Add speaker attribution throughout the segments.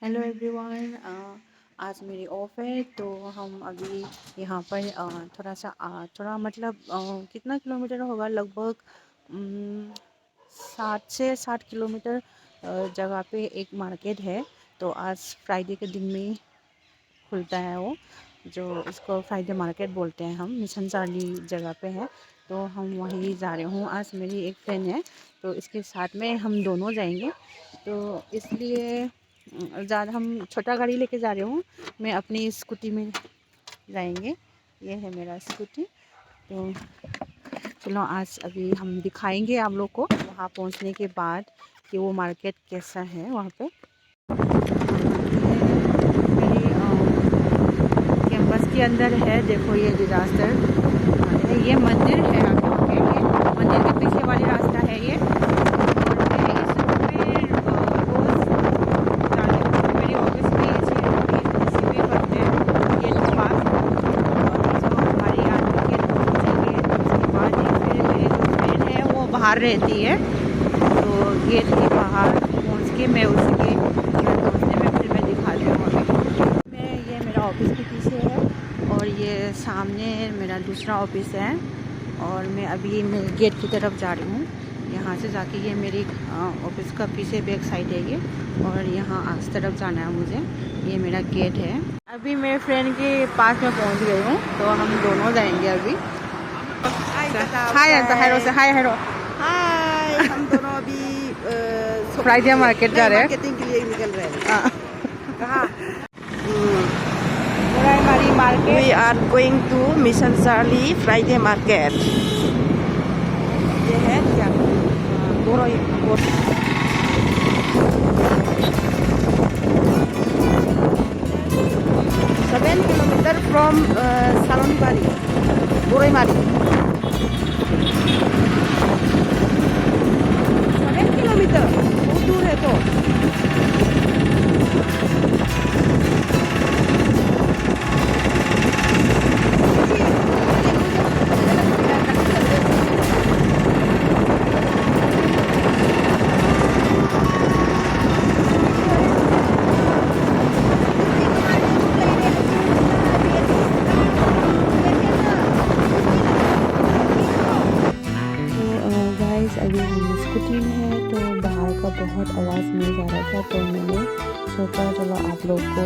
Speaker 1: Hello everyone. आज मेरी of है तो हम अभी यहाँ पर थोड़ा मतलब कितना किलोमीटर होगा लगभग 60 से 60 किलोमीटर जगह पे एक मार्केट है। तो आज फ्राइडे के दिन में खुलता है वो, जो इसको फ्राइडे मार्केट बोलते हैं हम, मिशन चार्ली जगह पे है। तो हम वहीं जा रहे हूँ। आज मेरी एक फ्रेंड है तो इसके साथ में हम दोनों जाएंगे। तो इसलिए ज़्यादा हम छोटा गाड़ी लेके जा रहे हूँ, मैं अपनी स्कूटी में जाएंगे। ये है मेरा स्कूटी। तो चलो आज अभी हम दिखाएंगे आप लोग को वहाँ पहुँचने के बाद कि वो मार्केट कैसा है वहाँ पे। कैंपस के अंदर है, देखो ये डिजास्टर ये मंदिर है आगे वहाँ पे। ये मंदिर के पीछे वाली रास्ता है ये। और मैं इस रोड पे रोज जाने मेरी ऑफिस में इसी पे पड़ते हैं गेट के पास। और जब हमारी आज गेट पहुँचेंगे उसके बाद एक फिर मेरी जो फ्रेंड है वो बाहर रहती है, तो गेट के बाहर पहुँच के मैं उसके घर पहुँचने में फिर मैं दिखाती हूँ अभी। ये मेरा ऑफिस के पीछे है और ये सामने मेरा दूसरा ऑफिस है। और मैं अभी मैं गेट की तरफ जा रही हूँ। यहाँ से जाके ये मेरी ऑफिस का पीछे बैक साइड है ये, और यहाँ आज तरफ जाना है मुझे। ये मेरा गेट है। अभी मेरे फ्रेंड के पास में पहुँच गई हूँ, तो हम दोनों जाएंगे अभी। हाय हेरो से हाय हेरो।
Speaker 2: हाय, हम दोनों अभी
Speaker 1: फ्राइडे मार्केट जा रहे हैं।
Speaker 2: मार्केटिंग के लिए निकल रहे हैं। कहाँ?
Speaker 1: हमारी market.
Speaker 2: We are going to Mission Charlie Friday Market. ये है क्या? गोरो 7 kilometer from Salonibari, Goraimari. 7 kilometer, बहुत दूर है तो।
Speaker 1: अभी हम स्कूटी में है तो बाहर का बहुत आवाज़ नहीं जा रहा था, तो मैंने सोचा चलो आप लोग को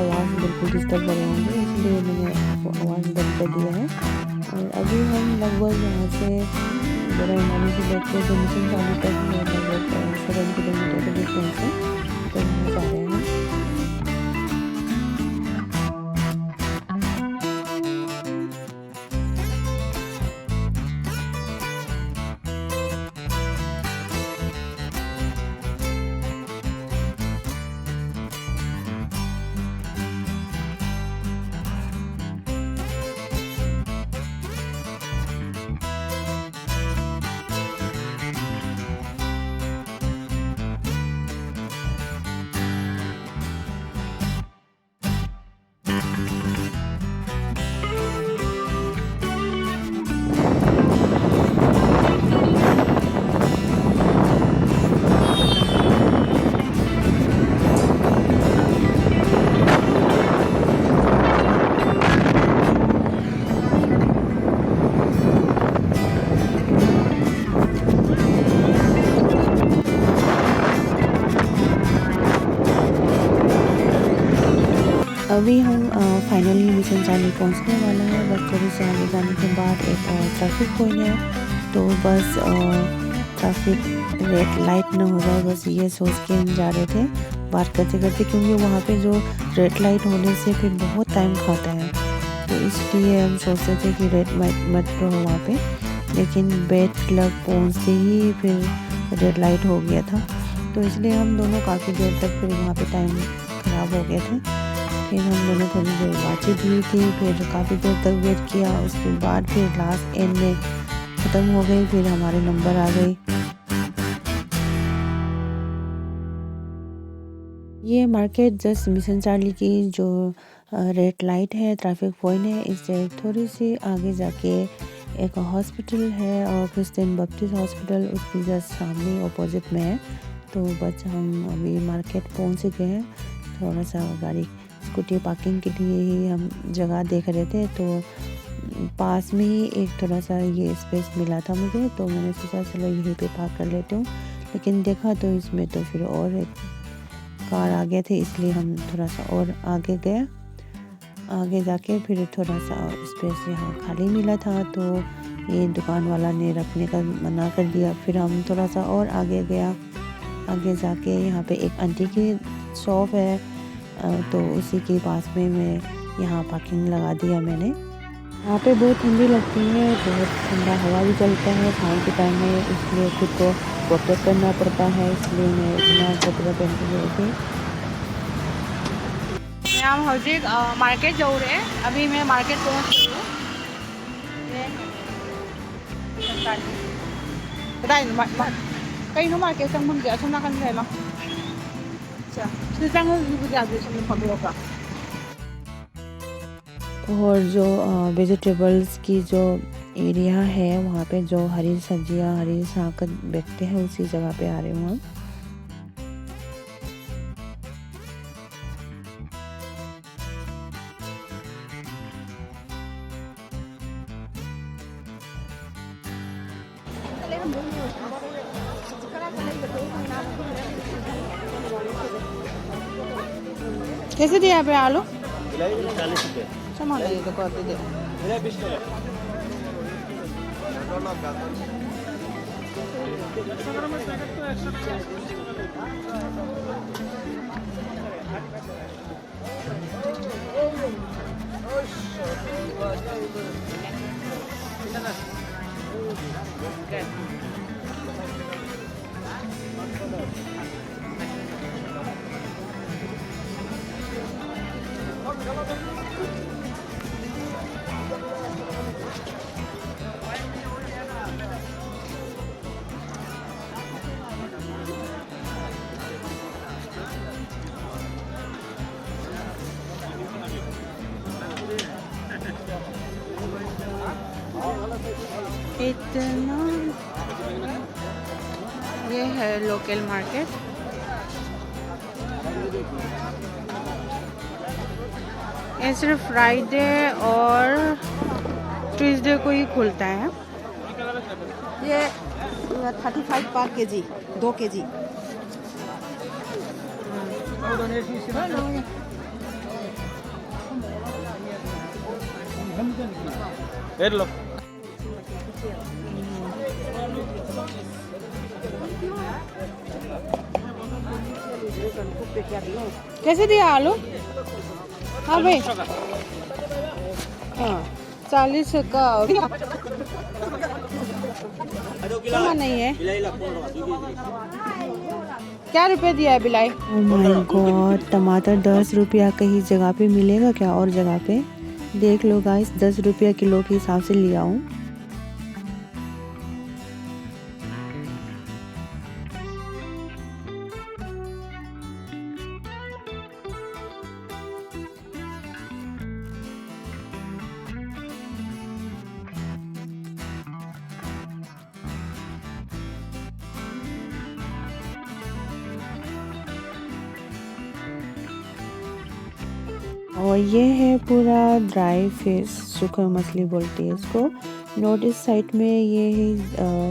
Speaker 1: आवाज़ बिल्कुल डिस्टर्ब कर रहे होंगे, इसलिए मैंने आवाज़ बंद कर दिया है। और अभी हम लगभग यहाँ से गोराईमाली से लेकर जो मिशन चालू तक लगभग 7 किलोमीटर के डिस्टेंस है, तो यहाँ जा रहे हैं। अभी हम फाइनली मिशन चार्ली पहुंचने वाला है। बस थोड़ी सी आगे जाने के बाद एक ट्रैफिक पॉइंट है, तो बस ट्रैफिक रेड लाइट ना हो जाए, बस ये सोच के हम जा रहे थे बात करते करते, क्योंकि वहाँ पे जो रेड लाइट होने से फिर बहुत टाइम खाता है, तो इसलिए हम सोचते थे कि रेड लाइट मत रहो वहाँ पे। लेकिन बेड लग पहुँचते ही फिर रेड लाइट हो गया था, तो इसलिए हम दोनों काफ़ी देर तक फिर वहाँ पे टाइम ख़राब हो गए थे। फिर हम दोनों थोड़ी देर बातचीत हुई थी, फिर काफ़ी देर तक वेट किया, उसके बाद फिर लास्ट एंड में ख़त्म हो गई, फिर हमारे नंबर आ गई। ये मार्केट जस्ट मिशन चार्ली की जो रेड लाइट है, ट्रैफिक पॉइंट है, इससे थोड़ी सी आगे जाके एक हॉस्पिटल है और क्रिश्चियन बैप्टिस्ट हॉस्पिटल उसकी जस्ट सामने अपोजिट में है। तो बस हम अभी मार्केट पहुंच गए हैं। थोड़ा सा गाड़ी स्कूटी पार्किंग के लिए ही हम जगह देख रहे थे, तो पास में ही एक थोड़ा सा ये स्पेस मिला था मुझे, तो मैंने सोचा चलो यहीं पे पार्क कर लेती हूँ। लेकिन देखा तो इसमें तो फिर और एक कार आ गए थे, इसलिए हम थोड़ा सा और आगे गए। आगे जाके फिर थोड़ा सा स्पेस यहाँ खाली मिला था, तो ये दुकान वाला ने रखने का मना कर दिया। फिर हम थोड़ा सा और आगे गया। आगे जाके यहाँ पे एक आंटी की शॉप है, तो उसी के पास में मैं यहाँ पार्किंग लगा दिया मैंने। यहाँ पे बहुत ठंडी लगती है, बहुत ठंडा हवा भी चलता है शाम के टाइम में, इसलिए खुद को प्रोटेक्ट करना पड़ता है, इसलिए मैं बिना कपड़े पहन के गई थी। हम हौजी मार्केट जाऊ रहे हैं। अभी मैं मार्केट पहुँच गई हूँ। कहीं नो मार्केट संग मुझे असम ना कर लेना। अच्छा, सिर्फ मुझे आगे से पकड़ो का। और जो वेजिटेबल्स की जो एरिया है, वहाँ पे जो हरी सब्जियाँ, हरी साग बेचते हैं, उसी जगह पे आ रहे हूँ हम। कैसे दिया पे आलू?
Speaker 3: 40 रुपये।
Speaker 1: सामान ये तो कर दे।
Speaker 3: 20 टका।
Speaker 1: इतना ये है लोकल मार्केट। ये सिर्फ फ्राइडे और ट्यूसडे को ही खुलता है।
Speaker 2: ये 35 पर केजी, 2 केजी।
Speaker 3: लो।
Speaker 1: कैसे दिया आलू? हाँ भाई, हाँ 40 का सामान नहीं है। क्या रुपए दिया है बिलाई? ओह माय गॉड, टमाटर 10 रुपया कहीं जगह पे मिलेगा क्या? और जगह पे देख लो गाइस, 10 रुपया किलो के हिसाब से लिया हूँ। और ये है पूरा ड्राई फिश, सूखा मछली बोलते हैं इसको। नॉर्थ ईस्ट साइड में ये ही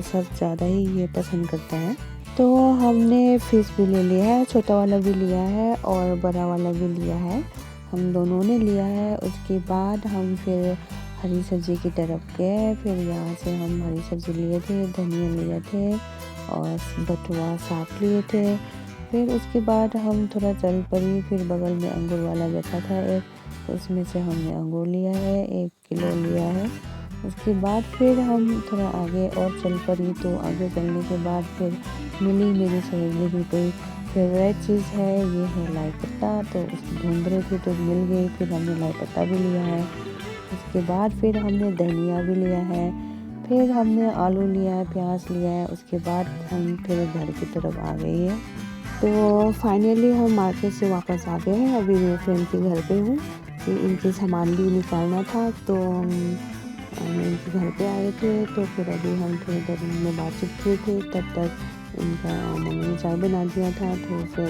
Speaker 1: सब ज़्यादा ही ये पसंद करता है। तो हमने फिश भी ले लिया है, छोटा वाला भी लिया है और बड़ा वाला भी लिया है, हम दोनों ने लिया है। उसके बाद हम फिर हरी सब्ज़ी की तरफ गए। फिर यहाँ से हम हरी सब्ज़ी लिए थे, धनिया लिए थे और बथुआ साग लिए थे। फिर उसके बाद हम थोड़ा चल पड़ी। फिर बगल में अंगूर वाला बैठा था एक, तो उसमें से हमने अंगूर लिया है, 1 किलो लिया है। उसके बाद फिर हम थोड़ा आगे और चल पड़ी। तो आगे चलने के बाद फिर मिली मेरी सहेली की कोई फेवरेट चीज़ है, ये है लाई पत्ता। तो उसको ढूंढ रहे थे तो मिल गई, फिर हमने लाई पत्ता भी लिया है। उसके बाद फिर हमने धनिया भी लिया है, फिर हमने आलू लिया है, प्याज लिया है। उसके बाद हम फिर घर की तरफ आ गए हैं। तो फाइनली हम मार्केट से वापस आ गए हैं। अभी मेरे फ्रेंड के घर पे हूँ, इनके सामान भी निकालना था, तो हम इनके घर पे आए थे। तो फिर अभी हम थोड़ी देर में बातचीत किए थे, तब तक इनका मम्मी ने चाय बना दिया था, तो फिर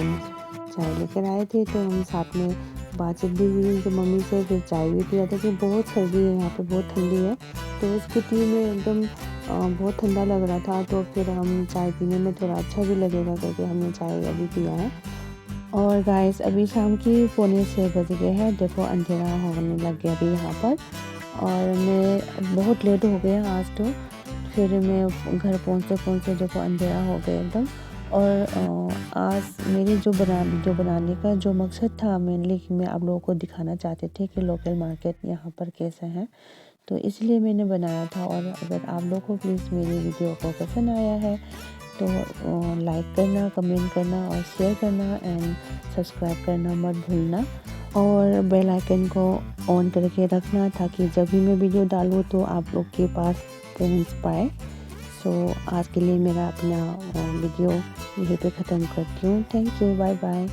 Speaker 1: चाय लेकर आए थे, तो हम साथ में बातचीत भी हुई उनकी मम्मी से, फिर चाय भी पिया था कि बहुत सर्दी है यहाँ पे, बहुत ठंडी है। तो स्कूटी में एकदम बहुत ठंडा लग रहा था, तो फिर हम चाय पीने में थोड़ा अच्छा भी लगेगा करके हमने चाय अभी पिया है। और गाइस अभी शाम की 5:45 बज गए हैं। देखो अंधेरा होने लग गया अभी यहाँ पर, और मैं बहुत लेट हो गया आज तो। फिर मैं घर पहुँचते देखो अंधेरा हो गया एकदम। और आज मेरी जो बनाने का जो मकसद था मेनली कि मैं आप लोगों को दिखाना चाहते थे कि लोकल मार्केट यहाँ पर कैसे हैं, तो इसलिए मैंने बनाया था। और अगर आप लोगों को प्लीज़ मेरी वीडियो को पसंद आया है तो लाइक करना, कमेंट करना और शेयर करना एंड सब्सक्राइब करना मत भूलना, और बेल आइकन को ऑन करके रखना ताकि जब भी मैं वीडियो डालूँ तो आप लोग के पास पहुंच पाए। सो आज के लिए मेरा अपना वीडियो यहीं पे ख़त्म करती हूँ। Thank you, bye bye.